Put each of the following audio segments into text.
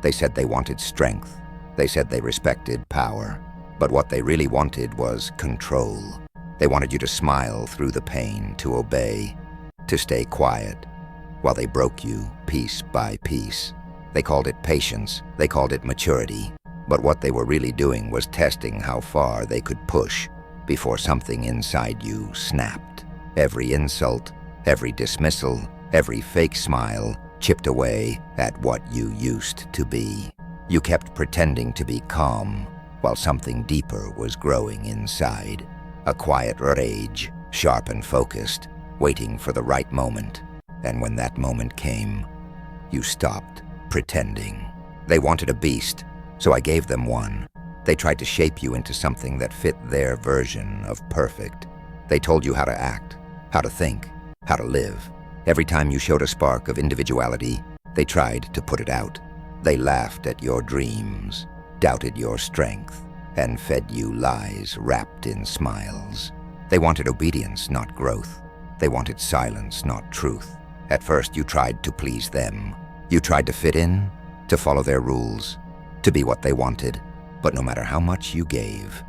They said they wanted strength. They said they respected power. But what they really wanted was control. They wanted you to smile through the pain, to obey, to stay quiet, while they broke you piece by piece. They called it patience. They called it maturity. But what they were really doing was testing how far they could push before something inside you snapped. Every insult, every dismissal, every fake smile chipped away at what you used to be. You kept pretending to be calm while something deeper was growing inside. A quiet rage, sharp and focused, waiting for the right moment. And when that moment came, you stopped pretending. They wanted a beast, so I gave them one. They tried to shape you into something that fit their version of perfect. They told you how to act, how to think, how to live. Every time you showed a spark of individuality, they tried to put it out. They laughed at your dreams, doubted your strength, and fed you lies wrapped in smiles. They wanted obedience, not growth. They wanted silence, not truth. At first, you tried to please them. You tried to fit in, to follow their rules, to be what they wanted. But no matter how much you gave,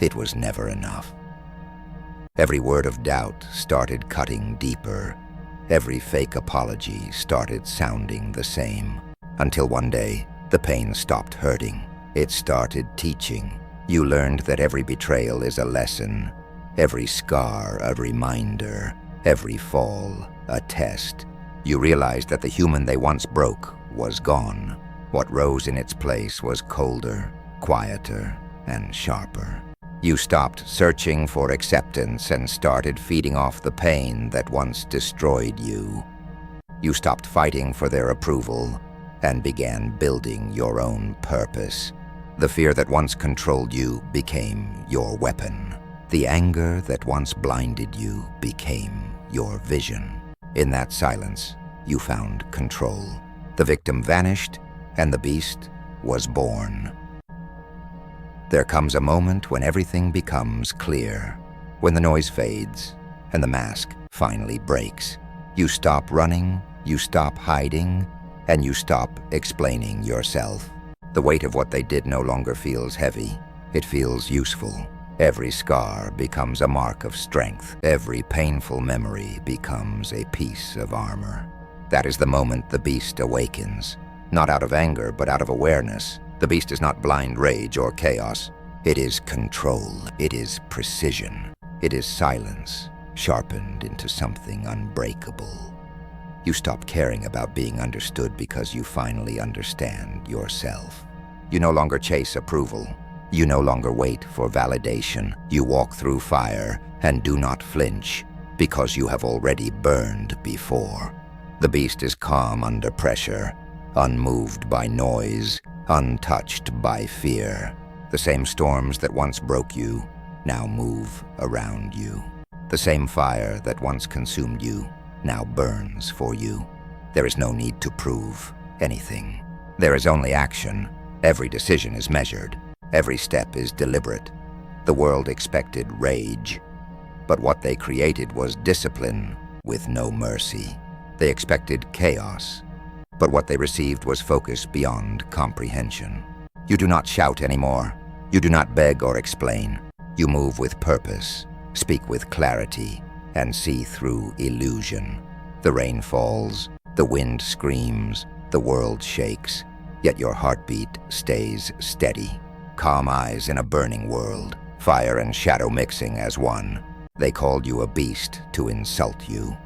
it was never enough. Every word of doubt started cutting deeper. Every fake apology started sounding the same. Until one day, the pain stopped hurting. It started teaching. You learned that every betrayal is a lesson, every scar a reminder, every fall a test. You realized that the human they once broke was gone. What rose in its place was colder, quieter, and sharper. You stopped searching for acceptance and started feeding off the pain that once destroyed you. You stopped fighting for their approval and began building your own purpose. The fear that once controlled you became your weapon. The anger that once blinded you became your vision. In that silence, you found control. The victim vanished, and the beast was born. There comes a moment when everything becomes clear, when the noise fades and the mask finally breaks. You stop running, you stop hiding, and you stop explaining yourself. The weight of what they did no longer feels heavy. It feels useful. Every scar becomes a mark of strength. Every painful memory becomes a piece of armor. That is the moment the beast awakens. Not out of anger, but out of awareness. The beast is not blind rage or chaos. It is control. It is precision. It is silence, sharpened into something unbreakable. You stop caring about being understood because you finally understand yourself. You no longer chase approval. You no longer wait for validation. You walk through fire and do not flinch because you have already burned before. The beast is calm under pressure, unmoved by noise, untouched by fear. The same storms that once broke you now move around you. The same fire that once consumed you now burns for you. There is no need to prove anything. There is only action. Every decision is measured. Every step is deliberate. The world expected rage, but what they created was discipline with no mercy. They expected chaos, but what they received was focus beyond comprehension. You do not shout anymore. You do not beg or explain. You move with purpose, speak with clarity, and see through illusion. The rain falls, the wind screams, the world shakes, yet your heartbeat stays steady. Calm eyes in a burning world, fire and shadow mixing as one. They called you a beast to insult you,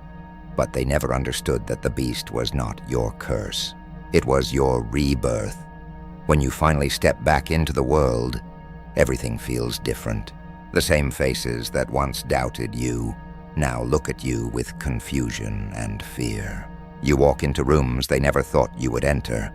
but they never understood that the beast was not your curse. It was your rebirth. When you finally step back into the world, everything feels different. The same faces that once doubted you now look at you with confusion and fear. You walk into rooms they never thought you would enter,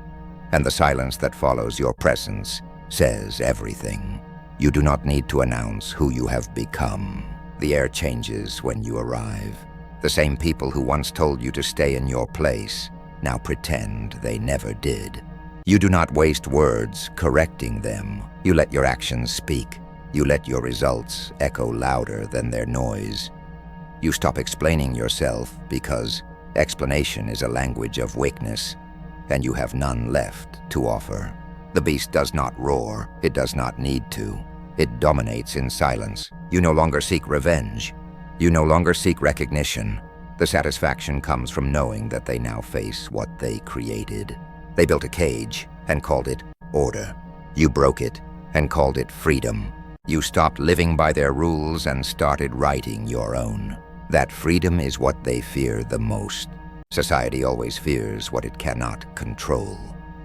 and the silence that follows your presence says everything. You do not need to announce who you have become. The air changes when you arrive. The same people who once told you to stay in your place now pretend they never did. You do not waste words correcting them. You let your actions speak. You let your results echo louder than their noise. You stop explaining yourself because explanation is a language of weakness. and you have none left to offer. The beast does not roar. It does not need to. It dominates in silence. You no longer seek revenge. You no longer seek recognition. The satisfaction comes from knowing that they now face what they created. They built a cage and called it order. You broke it and called it freedom. You stopped living by their rules and started writing your own. That freedom is what they fear the most. Society always fears what it cannot control.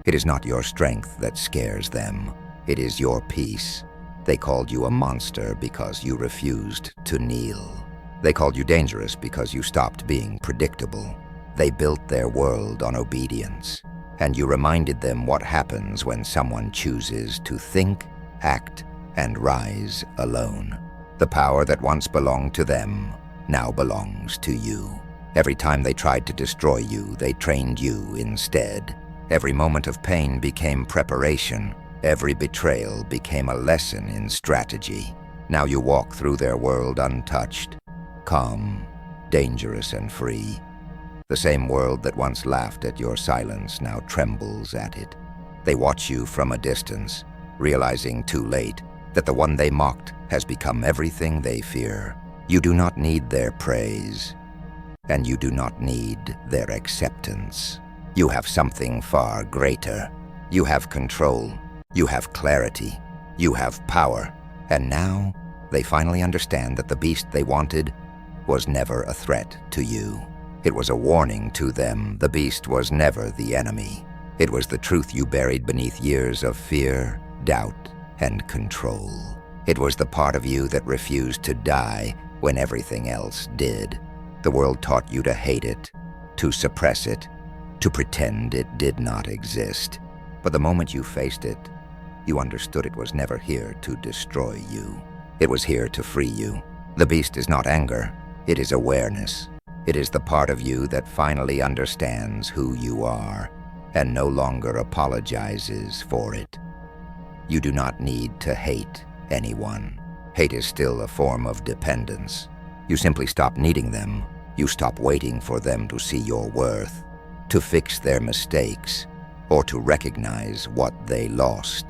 It is not your strength that scares them. It is your peace. They called you a monster because you refused to kneel. They called you dangerous because you stopped being predictable. They built their world on obedience, and you reminded them what happens when someone chooses to think, act, and rise alone. The power that once belonged to them now belongs to you. Every time they tried to destroy you, they trained you instead. Every moment of pain became preparation. Every betrayal became a lesson in strategy. Now you walk through their world untouched, calm, dangerous, and free. The same world that once laughed at your silence now trembles at it. They watch you from a distance, realizing too late that the one they mocked has become everything they fear. You do not need their praise, and you do not need their acceptance. You have something far greater. You have control. You have clarity. You have power. And now, they finally understand that the beast they wanted was never a threat to you. It was a warning to them. The beast was never the enemy. It was the truth you buried beneath years of fear, doubt, and control. It was the part of you that refused to die when everything else did. The world taught you to hate it, to suppress it, to pretend it did not exist. But the moment you faced it, you understood it was never here to destroy you. It was here to free you. The beast is not anger. It is awareness. It is the part of you that finally understands who you are and no longer apologizes for it. You do not need to hate anyone. Hate is still a form of dependence. You simply stop needing them. You stop waiting for them to see your worth, to fix their mistakes, or to recognize what they lost.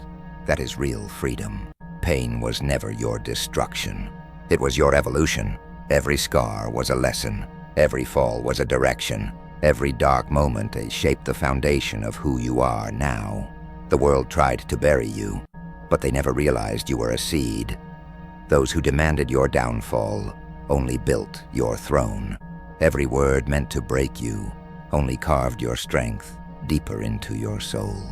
That is real freedom. Pain was never your destruction. It was your evolution. Every scar was a lesson. Every fall was a direction. Every dark moment shaped the foundation of who you are now. The world tried to bury you, but they never realized you were a seed. Those who demanded your downfall only built your throne. Every word meant to break you only carved your strength deeper into your soul.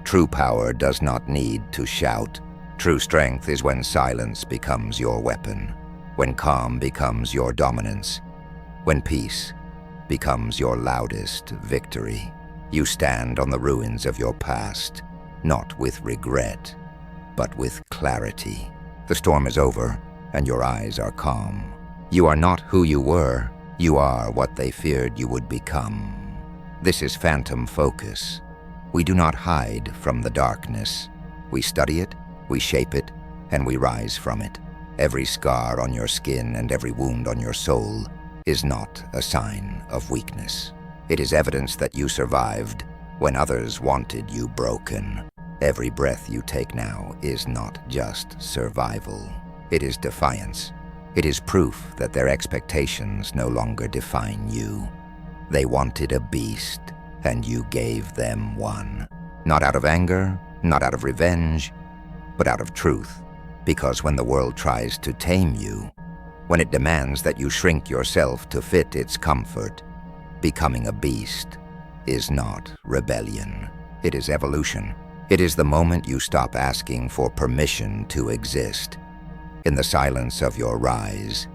True power does not need to shout. True strength is when silence becomes your weapon, when calm becomes your dominance, when peace becomes your loudest victory. You stand on the ruins of your past, not with regret, but with clarity. The storm is over, and your eyes are calm. You are not who you were. You are what they feared you would become. This is phantom focus. We do not hide from the darkness. We study it, we shape it, and we rise from it. Every scar on your skin and every wound on your soul is not a sign of weakness. It is evidence that you survived when others wanted you broken. Every breath you take now is not just survival. It is defiance. It is proof that their expectations no longer define you. They wanted a beast, and you gave them one. Not out of anger, not out of revenge, but out of truth. Because when the world tries to tame you, when it demands that you shrink yourself to fit its comfort, becoming a beast is not rebellion. It is evolution. It is the moment you stop asking for permission to exist. In the silence of your rise,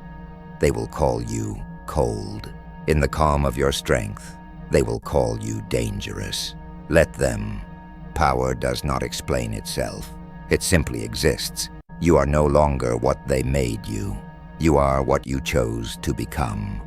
they will call you cold. In the calm of your strength, they will call you dangerous. Let them. Power does not explain itself. It simply exists. You are no longer what they made you. You are what you chose to become.